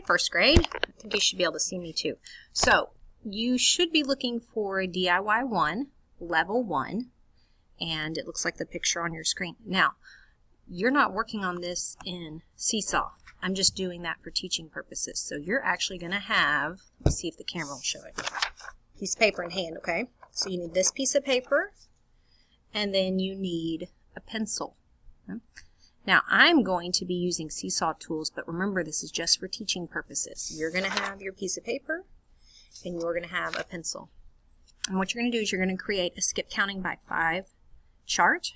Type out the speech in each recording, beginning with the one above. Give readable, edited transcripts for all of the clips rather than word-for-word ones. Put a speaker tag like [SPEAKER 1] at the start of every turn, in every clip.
[SPEAKER 1] first grade. I think you should be able to see me too. So you should be looking for DIY 1, level 1, and it looks like the picture on your screen. Now, you're not working on this in Seesaw. I'm just doing that for teaching purposes. So you're actually going to have, let's see if the camera will show it, piece of paper in hand, okay? So you need this piece of paper, and then you need a pencil. Okay? Now, I'm going to be using Seesaw tools, but remember, this is just for teaching purposes. You're going to have your piece of paper, and you're going to have a pencil. And what you're going to do is you're going to create a skip counting by 5 chart,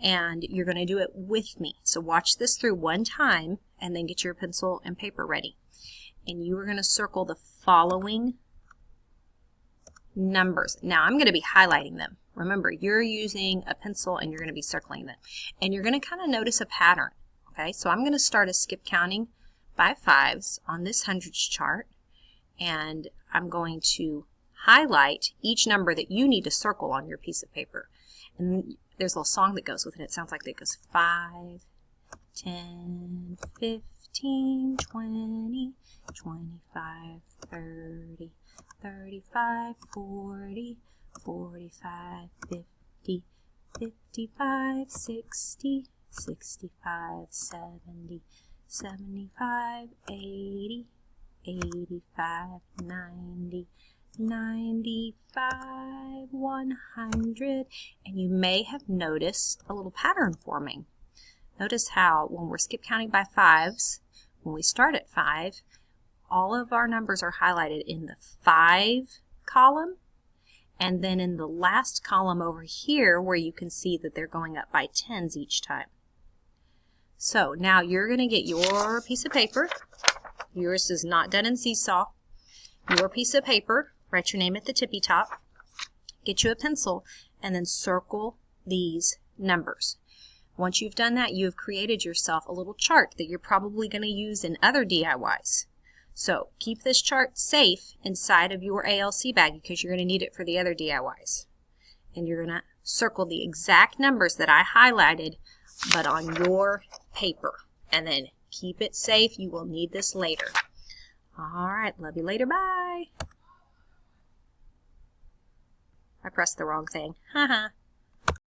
[SPEAKER 1] and you're going to do it with me. So watch this through one time, and then get your pencil and paper ready. And you are going to circle the following numbers. Now, I'm going to be highlighting them. Remember, you're using a pencil and you're going to be circling them. And you're going to kind of notice a pattern. Okay, so I'm going to start a skip counting by 5s on this hundreds chart. And I'm going to highlight each number that you need to circle on your piece of paper. And there's a little song that goes with it. It sounds like it goes 5, 10, 15, 20, 25, 30, 35, 40, 45, 50, 55, 60, 65, 70, 75, 80, 85, 90, 95, 100, and you may have noticed a little pattern forming. Notice how when we're skip counting by 5s, when we start at 5, all of our numbers are highlighted in the 5 column, and then in the last column over here where you can see that they're going up by 10s each time. So now you're going to get your piece of paper. Yours is not done in Seesaw. Your piece of paper, write your name at the tippy top, get you a pencil, and then circle these numbers. Once you've done that, you have created yourself a little chart that you're probably going to use in other DIYs. So keep this chart safe inside of your ALC bag because you're going to need it for the other DIYs. And you're going to circle the exact numbers that I highlighted, but on your paper. And then keep it safe. You will need this later. All right, love you later. Bye. I pressed the wrong thing. Haha.